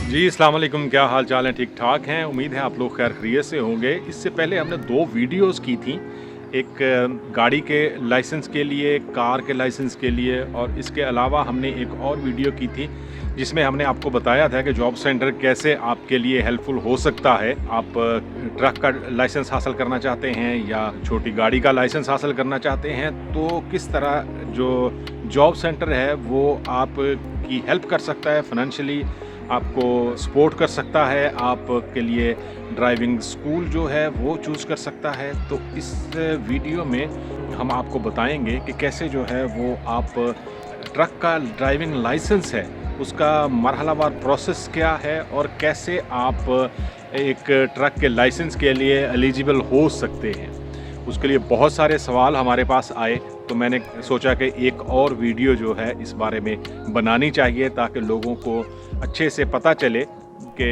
जी, अस्सलाम वालेकुम। क्या हाल चाल है? ठीक ठाक हैं। उम्मीद है आप लोग खैर खैरियत से होंगे। इससे पहले हमने 2 वीडियोस की थी। एक गाड़ी के लाइसेंस के लिए, कार के लाइसेंस के लिए, और इसके अलावा हमने एक और वीडियो की थी जिसमें हमने आपको बताया था कि जॉब सेंटर कैसे आपके लिए हेल्पफुल हो सकता है। आप ट्रक का लाइसेंस हासिल करना चाहते हैं या छोटी गाड़ी का लाइसेंस हासिल करना चाहते हैं, तो किस तरह जो जॉब सेंटर है वो आपकी हेल्प कर सकता है, फाइनेंशियली आपको सपोर्ट कर सकता है, आपके लिए ड्राइविंग स्कूल जो है वो चूज़ कर सकता है। तो इस वीडियो में हम आपको बताएंगे कि कैसे जो है वो आप ट्रक का ड्राइविंग लाइसेंस है उसका मरहलावार प्रोसेस क्या है और कैसे आप एक ट्रक के लाइसेंस के लिए एलिजिबल हो सकते हैं। उसके लिए बहुत सारे सवाल हमारे पास आए, तो मैंने सोचा कि एक और वीडियो जो है इस बारे में बनानी चाहिए ताकि लोगों को अच्छे से पता चले कि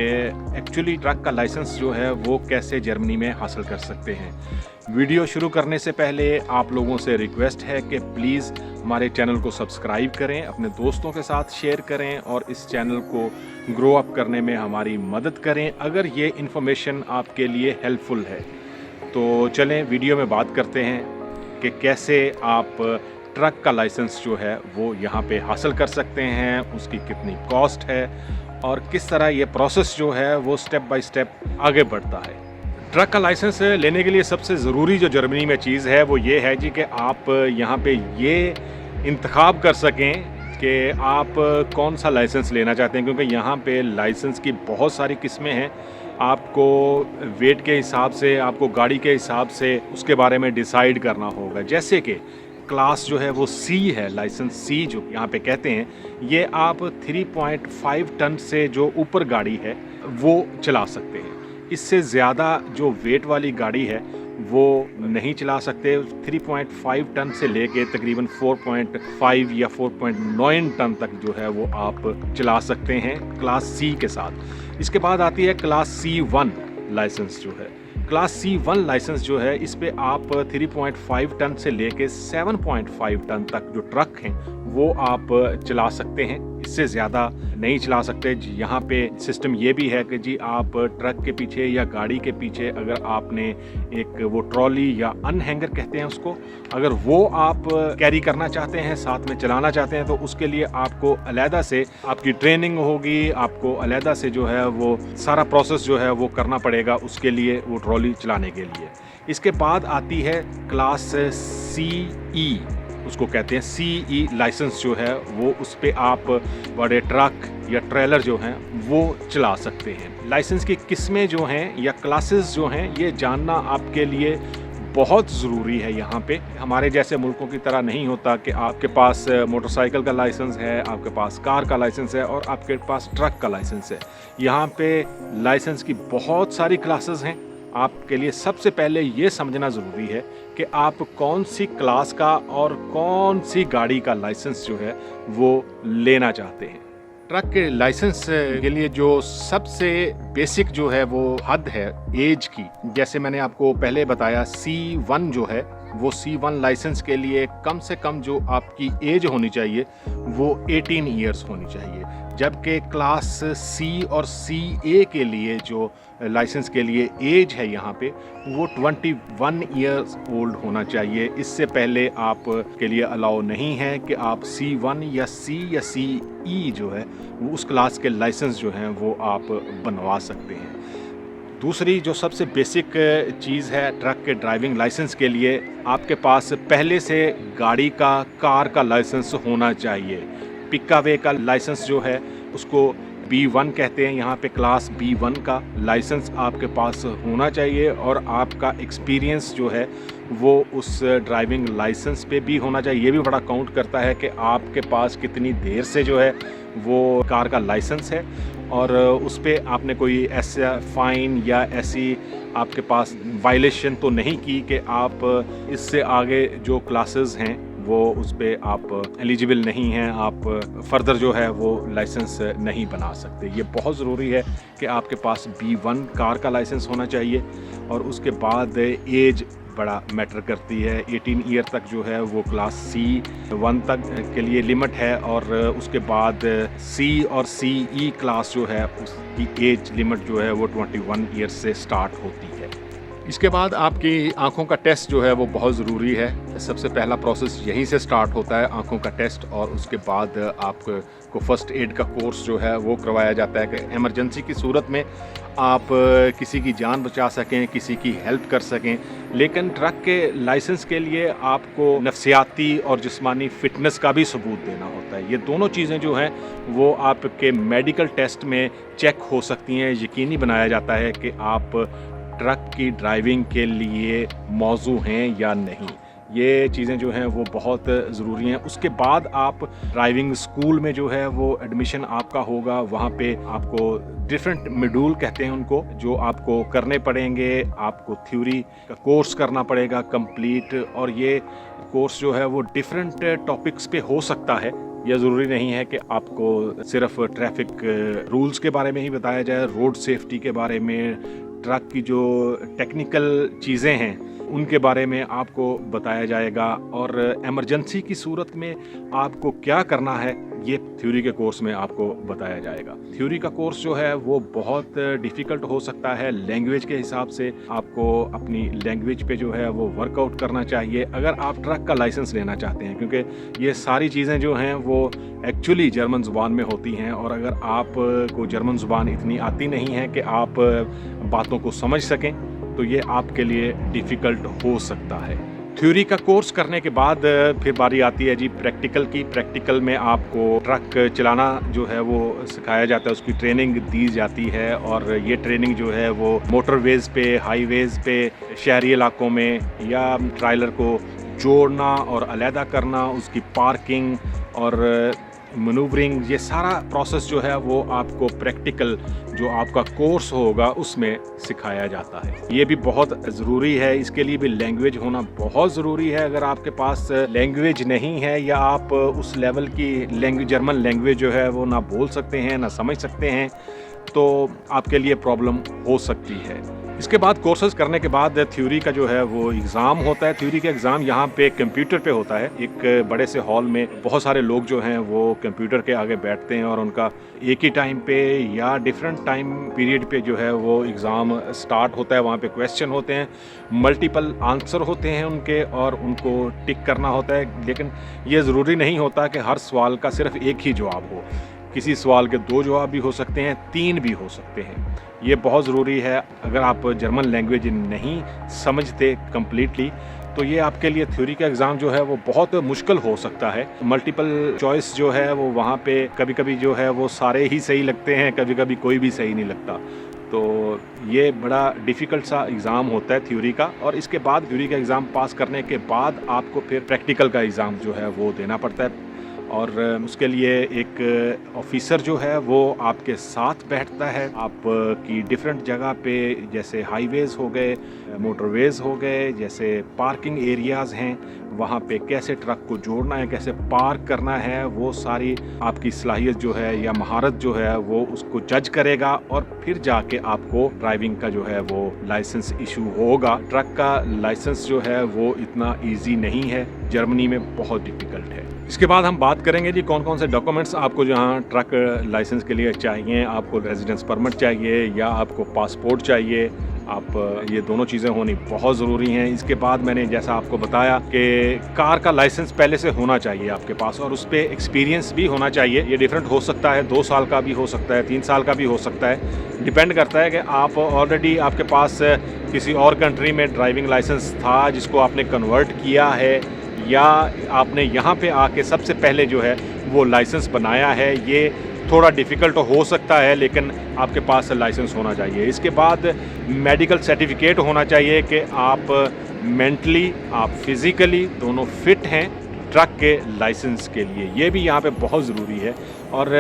एक्चुअली ट्रक का लाइसेंस जो है वो कैसे जर्मनी में हासिल कर सकते हैं। वीडियो शुरू करने से पहले आप लोगों से रिक्वेस्ट है कि प्लीज़ हमारे चैनल को सब्सक्राइब करें, अपने दोस्तों के साथ शेयर करें और इस चैनल को ग्रो अप करने में हमारी मदद करें अगर ये इन्फॉर्मेशन आपके लिए हेल्पफुल है। तो चलें वीडियो में बात करते हैं कि कैसे आप ट्रक का लाइसेंस जो है वो यहाँ पे हासिल कर सकते हैं, उसकी कितनी कॉस्ट है और किस तरह ये प्रोसेस जो है वो स्टेप बाय स्टेप आगे बढ़ता है। ट्रक का लाइसेंस लेने के लिए सबसे ज़रूरी जो जर्मनी में चीज़ है वो ये है जी कि आप यहाँ पे ये इंतखाब कर सकें कि आप कौन सा लाइसेंस लेना चाहते हैं, क्योंकि यहाँ पे लाइसेंस की बहुत सारी किस्में हैं। आपको वेट के हिसाब से, आपको गाड़ी के हिसाब से उसके बारे में डिसाइड करना होगा। जैसे कि क्लास जो है वो सी है, लाइसेंस सी जो यहाँ पे कहते हैं, ये आप 3.5 टन से जो ऊपर गाड़ी है वो चला सकते हैं। इससे ज़्यादा जो वेट वाली गाड़ी है वो नहीं चला सकते। 3.5 टन से लेके तकरीबन 4.5 या 4.9 टन तक जो है वो आप चला सकते हैं क्लास सी के साथ। इसके बाद आती है क्लास C1 लाइसेंस जो है। क्लास C1 लाइसेंस जो है इस पे आप 3.5 टन से लेके 7.5 टन तक जो ट्रक हैं वो आप चला सकते हैं। इससे ज़्यादा नहीं चला सकते। यहाँ पे सिस्टम ये भी है कि जी आप ट्रक के पीछे या गाड़ी के पीछे अगर आपने एक वो ट्रॉली या अनहैंगर कहते हैं उसको, अगर वो आप कैरी करना चाहते हैं, साथ में चलाना चाहते हैं, तो उसके लिए आपको अलहदा से आपकी ट्रेनिंग होगी, आपको अलहदा से जो है वो सारा प्रोसेस जो है वो करना पड़ेगा उसके लिए, वो ट्रॉली चलाने के लिए। इसके बाद आती है क्लास CE, उसको कहते हैं CE लाइसेंस जो है वो, उस पे आप बड़े ट्रक या ट्रेलर जो हैं वो चला सकते हैं। लाइसेंस की किस्में जो हैं या क्लासेस जो हैं ये जानना आपके लिए बहुत ज़रूरी है। यहाँ पे हमारे जैसे मुल्कों की तरह नहीं होता कि आपके पास मोटरसाइकिल का लाइसेंस है, आपके पास कार का लाइसेंस है और आपके पास ट्रक का लाइसेंस है। यहाँ पे लाइसेंस की बहुत सारी क्लासेस हैं। आपके लिए सबसे पहले ये समझना ज़रूरी है कि आप कौन सी क्लास का और कौन सी गाड़ी का लाइसेंस जो है वो लेना चाहते हैं। ट्रक के लाइसेंस के लिए जो सबसे बेसिक जो है वो हद है एज की, जैसे मैंने आपको पहले बताया C1 जो है वो C1 लाइसेंस के लिए कम से कम जो आपकी एज होनी चाहिए वो 18 ईयर्स होनी चाहिए, जबकि क्लास C और CA के लिए जो लाइसेंस के लिए एज है यहाँ पे वो 21 ईयर्स ओल्ड होना चाहिए। इससे पहले आप के लिए अलाउ नहीं है कि आप C1 या C या CE जो है वो उस क्लास के लाइसेंस जो हैं वो आप बनवा सकते हैं। दूसरी जो सबसे बेसिक चीज़ है ट्रक के ड्राइविंग लाइसेंस के लिए, आपके पास पहले से गाड़ी का, कार का लाइसेंस होना चाहिए। पिकावे का लाइसेंस जो है उसको B1 कहते हैं, यहाँ पे क्लास B1 का लाइसेंस आपके पास होना चाहिए और आपका एक्सपीरियंस जो है वो उस ड्राइविंग लाइसेंस पे भी होना चाहिए। ये भी बड़ा काउंट करता है कि आपके पास कितनी देर से जो है वो कार का लाइसेंस है और उस पे आपने कोई ऐसा फ़ाइन या ऐसी आपके पास वायलेशन तो नहीं की कि आप इससे आगे जो क्लासेस हैं वो उस पे आप एलिजिबल नहीं हैं, आप फर्दर जो है वो लाइसेंस नहीं बना सकते। ये बहुत ज़रूरी है कि आपके पास B1 कार का लाइसेंस होना चाहिए और उसके बाद एज बड़ा मैटर करती है। 18 ईयर तक जो है वो क्लास C1 तक के लिए लिमिट है और उसके बाद C और CE क्लास जो है उसकी एज लिमिट जो है वो 21 ईयर से स्टार्ट होती है। इसके बाद आपकी आंखों का टेस्ट जो है वो बहुत ज़रूरी है। सबसे पहला प्रोसेस यहीं से स्टार्ट होता है, आंखों का टेस्ट, और उसके बाद आपको फर्स्ट एड का कोर्स जो है वो करवाया जाता है कि इमरजेंसी की सूरत में आप किसी की जान बचा सकें, किसी की हेल्प कर सकें। लेकिन ट्रक के लाइसेंस के लिए आपको नफ्सियाती और जिस्मानी फ़िटनेस का भी सबूत देना होता है। ये दोनों चीज़ें जो हैं वो आपके मेडिकल टेस्ट में चेक हो सकती हैं। यकीनी बनाया जाता है कि आप ट्रक की ड्राइविंग के लिए मौजू हैं या नहीं। ये चीज़ें जो हैं वो बहुत ज़रूरी हैं। उसके बाद आप ड्राइविंग स्कूल में जो है वो एडमिशन आपका होगा। वहाँ पे आपको डिफरेंट मॉड्यूल कहते हैं उनको, जो आपको करने पड़ेंगे। आपको थ्योरी का कोर्स करना पड़ेगा कंप्लीट, और ये कोर्स जो है वो डिफरेंट टॉपिक्स पे हो सकता है। यह ज़रूरी नहीं है कि आपको सिर्फ ट्रैफिक रूल्स के बारे में ही बताया जाए, रोड सेफ्टी के बारे में, ट्रक की जो टेक्निकल चीज़ें हैं उनके बारे में आपको बताया जाएगा, और इमरजेंसी की सूरत में आपको क्या करना है ये थ्योरी के कोर्स में आपको बताया जाएगा। थ्योरी का कोर्स जो है वो बहुत डिफ़िकल्ट हो सकता है। लैंग्वेज के हिसाब से आपको अपनी लैंग्वेज पे जो है वो वर्कआउट करना चाहिए अगर आप ट्रक का लाइसेंस लेना चाहते हैं, क्योंकि ये सारी चीज़ें जो हैं वो एक्चुअली जर्मन ज़ुबान में होती हैं, और अगर आप को जर्मन ज़ुबान इतनी आती नहीं है कि आप बातों को समझ सकें तो ये आपके लिए डिफ़िकल्ट हो सकता है। थ्योरी का कोर्स करने के बाद फिर बारी आती है जी प्रैक्टिकल की। प्रैक्टिकल में आपको ट्रक चलाना जो है वो सिखाया जाता है, उसकी ट्रेनिंग दी जाती है, और ये ट्रेनिंग जो है वो मोटरवेज़ पे, हाईवेज़ पे, शहरी इलाकों में, या ट्रायलर को जोड़ना और अलहदा करना, उसकी पार्किंग और मनूवरिंग, ये सारा प्रोसेस जो है वो आपको प्रैक्टिकल जो आपका कोर्स होगा उसमें सिखाया जाता है। ये भी बहुत ज़रूरी है, इसके लिए भी लैंग्वेज होना बहुत ज़रूरी है। अगर आपके पास लैंग्वेज नहीं है या आप उस लेवल की जर्मन लैंग्वेज जो है वो ना बोल सकते हैं, ना समझ सकते हैं, तो आपके लिए प्रॉब्लम हो सकती है। इसके बाद कोर्सेज करने के बाद थ्योरी का जो है वो एग्ज़ाम होता है। थ्योरी का एग्ज़ाम यहाँ पे कंप्यूटर पे होता है। एक बड़े से हॉल में बहुत सारे लोग जो हैं वो कंप्यूटर के आगे बैठते हैं, और उनका एक ही टाइम पे या डिफरेंट टाइम पीरियड पे जो है वो एग्ज़ाम स्टार्ट होता है। वहाँ पे क्वेश्चन होते हैं, मल्टीपल आंसर होते हैं उनके, और उनको टिक करना होता है। लेकिन ये ज़रूरी नहीं होता कि हर सवाल का सिर्फ एक ही जवाब हो। किसी सवाल के 2 जवाब भी हो सकते हैं, 3 भी हो सकते हैं। ये बहुत ज़रूरी है। अगर आप जर्मन लैंग्वेज नहीं समझते कम्प्लीटली तो ये आपके लिए थ्योरी का एग्ज़ाम जो है वो बहुत मुश्किल हो सकता है। मल्टीपल चॉइस जो है वो वहाँ पे कभी-कभी जो है वो सारे ही सही लगते हैं, कभी-कभी कोई भी सही नहीं लगता। तो ये बड़ा डिफ़िकल्ट सा एग्ज़ाम होता है थ्योरी का, और इसके बाद थ्योरी का एग्ज़ाम पास करने के बाद आपको फिर प्रैक्टिकल का एग्ज़ाम जो है वो देना पड़ता है, और उसके लिए एक ऑफिसर जो है वो आपके साथ बैठता है। आप की डिफरेंट जगह पे, जैसे हाईवेज़ हो गए, मोटरवेज़ हो गए, जैसे पार्किंग एरियाज़ हैं, वहाँ पे कैसे ट्रक को जोड़ना है, कैसे पार्क करना है, वो सारी आपकी सलाहियत जो है या महारत जो है वो उसको जज करेगा, और फिर जाके आपको ड्राइविंग का जो है वो लाइसेंस इशू होगा। ट्रक का लाइसेंस जो है वो इतना ईजी नहीं है, जर्मनी में बहुत डिफ़िकल्ट है। इसके बाद हम बात करेंगे जी कौन कौन से डॉक्यूमेंट्स आपको जहाँ ट्रक लाइसेंस के लिए चाहिए। आपको रेजिडेंस परमिट चाहिए या आपको पासपोर्ट चाहिए। आप ये दोनों चीज़ें होनी बहुत ज़रूरी हैं। इसके बाद मैंने जैसा आपको बताया कि कार का लाइसेंस पहले से होना चाहिए आपके पास, और उस पर एक्सपीरियंस भी होना चाहिए। ये डिफरेंट हो सकता है, 2 साल का भी हो सकता है, 3 साल का भी हो सकता है। डिपेंड करता है कि आप ऑलरेडी आपके पास किसी और कंट्री में ड्राइविंग लाइसेंस था जिसको आपने कन्वर्ट किया है, या आपने यहाँ पे आके सबसे पहले जो है वो लाइसेंस बनाया है। ये थोड़ा डिफ़िकल्ट हो सकता है, लेकिन आपके पास लाइसेंस होना चाहिए। इसके बाद मेडिकल सर्टिफिकेट होना चाहिए कि आप मेंटली, आप फिज़िकली दोनों फिट हैं ट्रक के लाइसेंस के लिए। ये भी यहाँ पे बहुत ज़रूरी है, और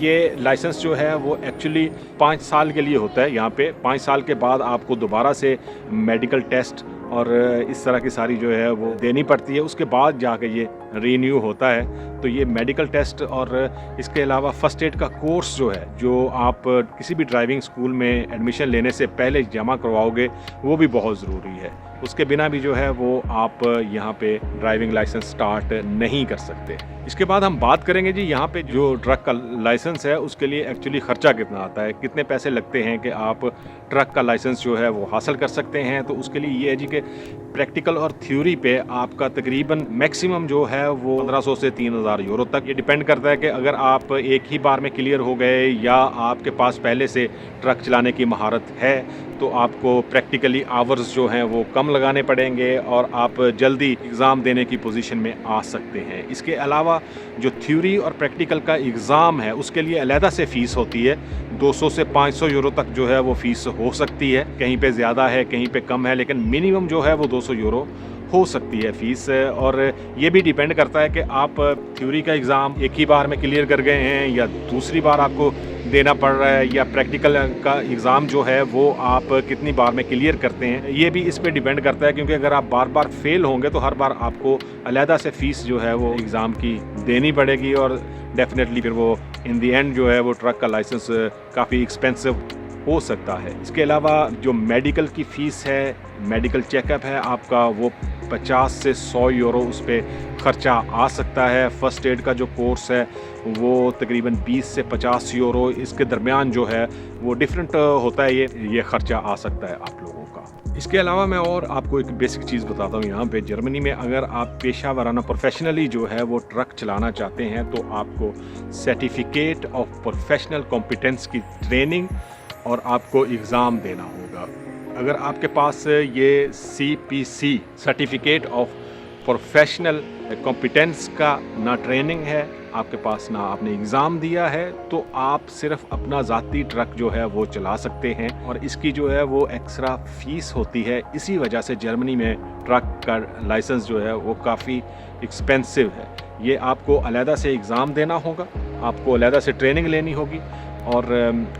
ये लाइसेंस जो है वो एक्चुअली 5 साल के लिए होता है। यहाँ पे 5 साल के बाद आपको दोबारा से मेडिकल टेस्ट और इस तरह की सारी जो है वो देनी पड़ती है। उसके बाद जाके ये रीन्यू होता है। तो ये मेडिकल टेस्ट और इसके अलावा फ़र्स्ट एड का कोर्स जो है, जो आप किसी भी ड्राइविंग स्कूल में एडमिशन लेने से पहले जमा करवाओगे, वो भी बहुत ज़रूरी है। उसके बिना भी जो है वो आप यहाँ पे ड्राइविंग लाइसेंस स्टार्ट नहीं कर सकते। इसके बाद हम बात करेंगे जी यहाँ पे जो ट्रक का लाइसेंस है उसके लिए एक्चुअली ख़र्चा कितना आता है, कितने पैसे लगते हैं कि आप ट्रक का लाइसेंस जो है वो हासिल कर सकते हैं। तो उसके लिए ये है जी कि प्रैक्टिकल और थ्योरी पे आपका तकरीबन मैक्सिमम जो है वो 1500 से 3000 यूरो तक, ये डिपेंड करता है कि अगर आप एक ही बार में क्लियर हो गए या आपके पास पहले से ट्रक चलाने की महारत है, तो आपको प्रैक्टिकली आवर्स जो हैं वो कम लगाने पड़ेंगे और आप जल्दी एग्ज़ाम देने की पोजीशन में आ सकते हैं। इसके अलावा जो थ्योरी और प्रैक्टिकल का एग्ज़ाम है उसके लिए अलहदा से फ़ीस होती है। 200 से 500 यूरो तक जो है वो फ़ीस हो सकती है, कहीं पे ज़्यादा है कहीं पे कम है, लेकिन मिनिमम जो है वो 200 यूरो हो सकती है फ़ीस। और ये भी डिपेंड करता है कि आप थ्योरी का एग्ज़ाम एक ही बार में क्लियर कर गए हैं या दूसरी बार आपको देना पड़ रहा है, या प्रैक्टिकल का एग्ज़ाम जो है वो आप कितनी बार में क्लियर करते हैं, ये भी इस पे डिपेंड करता है। क्योंकि अगर आप बार बार फेल होंगे तो हर बार आपको अलहदा से फ़ीस जो है वो एग्ज़ाम की देनी पड़ेगी और डेफिनेटली फिर वो इन दी एंड जो है वो ट्रक का लाइसेंस काफ़ी एक्सपेंसिव हो सकता है। इसके अलावा जो मेडिकल की फ़ीस है, मेडिकल चेकअप है आपका, वो 50 से 100 यूरो उस पर ख़र्चा आ सकता है। फ़र्स्ट एड का जो कोर्स है वो तकरीबन 20 से 50 यूरो, इसके दरमियान जो है वो डिफरेंट होता है, ये ख़र्चा आ सकता है आप लोगों का। इसके अलावा मैं और आपको एक बेसिक चीज़ बताता हूँ यहाँ पे जर्मनी में अगर आप पेशा वराना प्रोफेशनली जो है वो ट्रक चलाना चाहते हैं तो आपको सर्टिफिकेट ऑफ प्रोफेशनल कॉम्पिटेंस की ट्रेनिंग और आपको एग्ज़ाम देना होगा। अगर आपके पास ये CPC certificate of professional competence का ना ट्रेनिंग है आपके पास, ना आपने एग्ज़ाम दिया है, तो आप सिर्फ अपना ज़ाती ट्रक जो है वो चला सकते हैं और इसकी जो है वो एक्स्ट्रा फ़ीस होती है। इसी वजह से जर्मनी में ट्रक का लाइसेंस जो है वो काफ़ी एक्सपेंसिव है। ये आपको अलहदा से एग्ज़ाम देना होगा, आपको अलहदा से ट्रेनिंग लेनी होगी और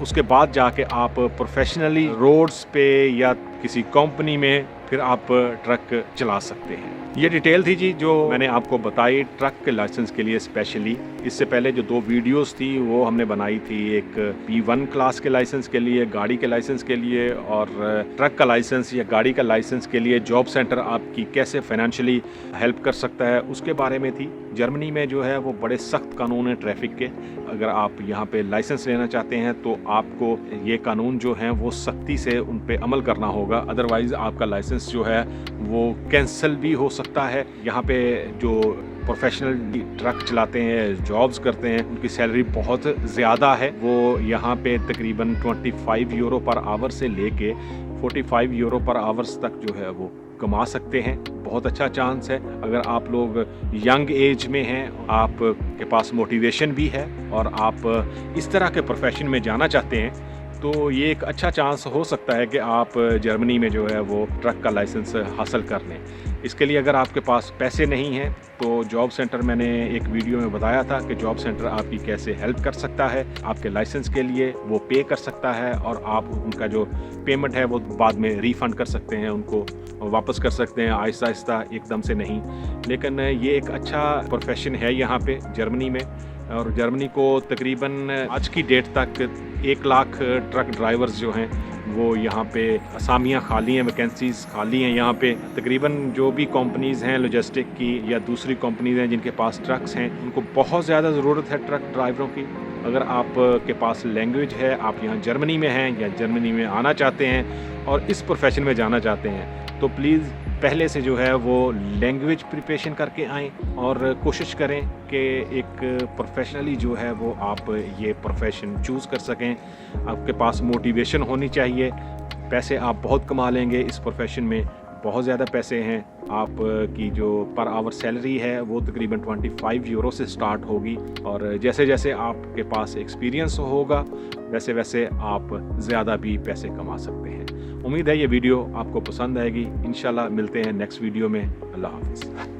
उसके बाद जाके आप प्रोफेशनली रोड्स पे या किसी कंपनी में फिर आप ट्रक चला सकते हैं। ये डिटेल थी जी जो मैंने आपको बताई ट्रक के लाइसेंस के लिए स्पेशली। इससे पहले जो 2 वीडियोस थी वो हमने बनाई थी, एक P1 क्लास के लाइसेंस के लिए, गाड़ी के लाइसेंस के लिए, और ट्रक का लाइसेंस या गाड़ी का लाइसेंस के लिए जॉब सेंटर आपकी कैसे फाइनेंशियली हेल्प कर सकता है उसके बारे में थी। जर्मनी में जो है वो बड़े सख्त कानून हैं ट्रैफिक के। अगर आप यहाँ पे लाइसेंस लेना चाहते हैं तो आपको ये कानून जो हैं वो सख्ती से उन पे अमल करना होगा, अदरवाइज़ आपका लाइसेंस जो है वो कैंसिल भी हो सकता है। यहाँ पे जो प्रोफेशनल ट्रक चलाते हैं, जॉब्स करते हैं, उनकी सैलरी बहुत ज़्यादा है। वो यहाँ पे तकरीबन 25 यूरो पर आवर से लेके 45 यूरो पर आवर्स तक जो है वो कमा सकते हैं। बहुत अच्छा चांस है। अगर आप लोग यंग एज में हैं, आपके पास मोटिवेशन भी है और आप इस तरह के प्रोफेशन में जाना चाहते हैं, तो ये एक अच्छा चांस हो सकता है कि आप जर्मनी में जो है वो ट्रक का लाइसेंस हासिल कर लें। इसके लिए अगर आपके पास पैसे नहीं हैं तो जॉब सेंटर, मैंने एक वीडियो में बताया था कि जॉब सेंटर आपकी कैसे हेल्प कर सकता है, आपके लाइसेंस के लिए वो पे कर सकता है और आप उनका जो पेमेंट है वो बाद में रिफ़ंड कर सकते हैं, उनको वापस कर सकते हैं आहिस्ता आहिस्ता, एकदम से नहीं। लेकिन ये एक अच्छा प्रोफेशन है यहाँ पे जर्मनी में। और जर्मनी को तकरीबन आज की डेट तक 1 लाख ट्रक ड्राइवर्स जो हैं वो यहाँ पे असामियाँ खाली हैं, वैकेंसीज़ खाली हैं यहाँ पे। तकरीबन जो भी कंपनीज़ हैं लॉजिस्टिक की या दूसरी कंपनीज़ हैं जिनके पास ट्रक्स हैं, उनको बहुत ज़्यादा ज़रूरत है ट्रक ड्राइवरों की। अगर आपके पास लैंग्वेज है, आप यहाँ जर्मनी में हैं या जर्मनी में आना चाहते हैं और इस प्रोफेशन में जाना चाहते हैं, तो प्लीज़ पहले से जो है वो लैंग्वेज प्रिपरेशन करके आएँ और कोशिश करें कि एक प्रोफेशनली जो है वो आप ये प्रोफेशन चूज़ कर सकें। आपके पास मोटिवेशन होनी चाहिए। पैसे आप बहुत कमा लेंगे इस प्रोफेशन में, बहुत ज़्यादा पैसे हैं। आपकी जो पर आवर सैलरी है वो तकरीबन 25 यूरो से स्टार्ट होगी और जैसे जैसे आपके पास एक्सपीरियंस होगा वैसे वैसे आप ज़्यादा भी पैसे कमा सकते हैं। उम्मीद है ये वीडियो आपको पसंद आएगी। इंशाल्लाह मिलते हैं नेक्स्ट वीडियो में। अल्लाह हाफ़िज़।